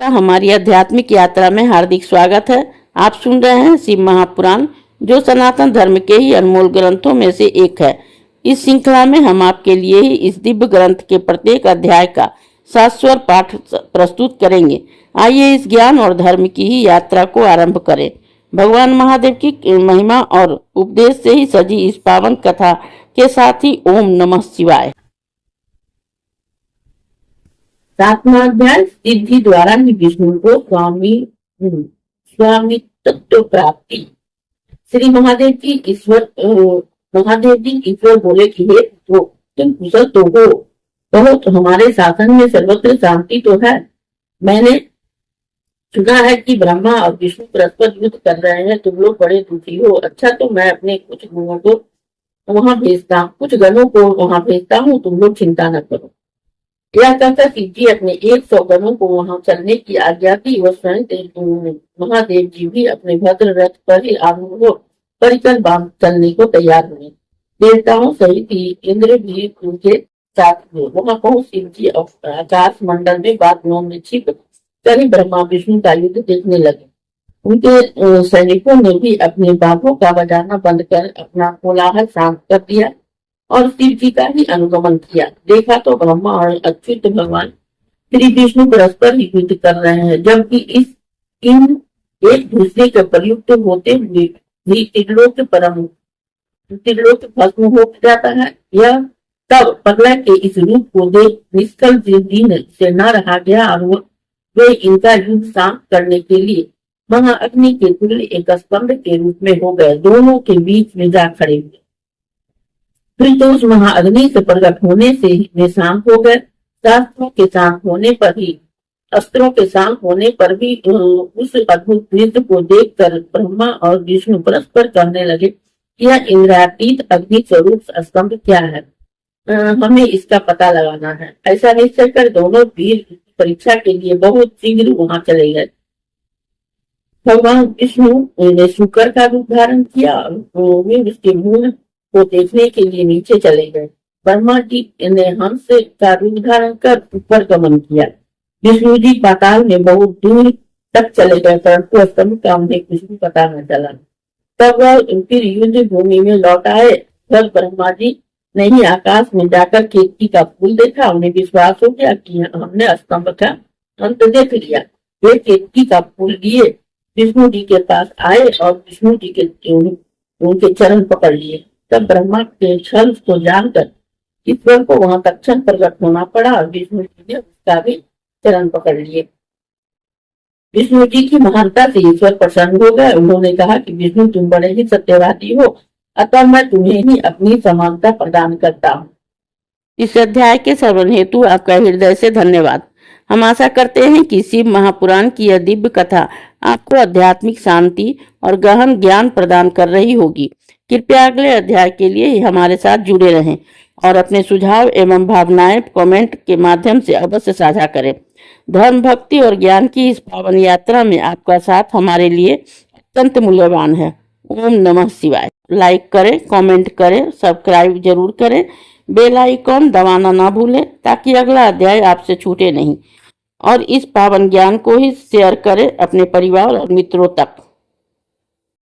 हमारी आध्यात्मिक यात्रा में हार्दिक स्वागत है। आप सुन रहे हैं शिव महापुराण, जो सनातन धर्म के ही अनमोल ग्रंथों में से एक है। इस श्रृंखला में हम आपके लिए ही इस दिव्य ग्रंथ के प्रत्येक अध्याय का शाश्वत पाठ प्रस्तुत करेंगे। आइए इस ज्ञान और धर्म की ही यात्रा को आरंभ करें। भगवान महादेव की महिमा और उपदेश से ही सजी इस पावन कथा के साथ ही ओम नमः शिवाय। 7वां अध्याय, सिद्धि द्वारा ही विष्णु को स्वामित्व प्राप्ति। श्री महादेव जी ईश्वर बोले कि हे तो तुम कुशल तो हो, कहो तो हमारे शासन में सर्वत्र शांति तो है। मैंने सुना है कि ब्रह्मा और विष्णु परस्पर युद्ध कर रहे हैं, तुम लोग बड़े दुखी हो। अच्छा, तो मैं अपने कुछ गुणों को वहां भेजता हूँ, तुम लोग चिंता न करो। यह कहकर शिव जी अपने 100 गणों को वहां चलने की आज्ञा दी। वह स्वयं महादेव जी भी अपने भद्र रथ पर ही आरूढ़ हो परिकर बांध चलने को तैयार हुए। देवताओं सहित इंद्र भी उनके साथ हुए। वहां पहुंच शिव जी आकाश मंडल में बादलों में छिप कर ही ब्रह्मा विष्णु का युद्ध देखने लगे। उनके सैनिकों ने भी अपने बाघों का बजाना बंद कर अपना कोलाहल शांत कर दिया और शिव जी का ही अनुगमन किया। देखा तो ब्रह्मा और अच्युत भगवान श्री विष्णु परस्पर ही युद्ध कर रहे हैं, जबकि इन एक दूसरे के प्रयुक्त होते हुए भी त्रिलोक भस्म हो जाता है। यह तब प्रलय के इस रूप को देख निष्कल दिन से न रहा गया और वे इनका युद्ध शांत करने के लिए महाअग्नि के तुल्य एक स्तंभ के रूप में हो गए, दोनों के बीच में जा खड़े हुए। फिर तो उस महाअग्नि से प्रकट होने से वे शांत हो गए। अस्त्रों के शांत होने पर भी उस अद्भुत नृत्य को देखकर ब्रह्मा और विष्णु परस्पर कहने लगे, यह इंद्रातीत अग्नि स्वरूप स्तंभ क्या है? हमें इसका पता लगाना है। ऐसा निश्चय कर दोनों वीर परीक्षा के लिए बहुत शीघ्र वहां चले गए। भगवान विष्णु ने शुक्र का रूप धारण किया और वे उसके मुंह को देखने के लिए नीचे चले गए। ब्रह्मा जी ने हंस का रूप धारण कर ऊपर गमन किया। विष्णु जी पाताल में बहुत दूर तक चले गए, परंतु स्तंभ का उन्हें कुछ भी पता न चला। तब वह फिर युद्ध भूमि में लौट आए। तब ब्रह्मा जी ने ही आकाश में जाकर केतकी का फूल देखा। उन्हें विश्वास हो गया कि हमने स्तंभ का अंत देख लिया। वे केतकी का फूल लिए विष्णु जी के पास आए और विष्णु जी के उनके चरण पकड़ लिए। तब ब्रह्मा के छल को जानकर ईश्वर को वहां तत्क्षण प्रकट होना पड़ा और विष्णु जी ने उसका भी चरण पकड़ लिए। विष्णु जी की महानता से ईश्वर प्रसन्न हो गए। उन्होंने कहा कि विष्णु, तुम बड़े ही सत्यवादी हो, अतः मैं तुम्हें ही अपनी समानता प्रदान करता हूँ। इस अध्याय के श्रवण हेतु आपका हृदय से धन्यवाद। हम आशा करते हैं कि शिव महापुराण की यह दिव्य कथा आपको आध्यात्मिक शांति और गहन ज्ञान प्रदान कर रही होगी। कृपया अगले अध्याय के लिए हमारे साथ जुड़े रहें और अपने सुझाव एवं भावनाएं कमेंट के माध्यम से अवश्य साझा करें। धर्म, भक्ति और ज्ञान की इस पावन यात्रा में आपका साथ हमारे लिए अत्यंत मूल्यवान है। ओम नमः शिवाय। लाइक करें, कमेंट करें, सब्सक्राइब जरूर करें, बेल आइकॉन दबाना ना भूलें ताकि अगला अध्याय आपसे छूटे नहीं। और इस पावन ज्ञान को ही शेयर करें अपने परिवार और मित्रों तक।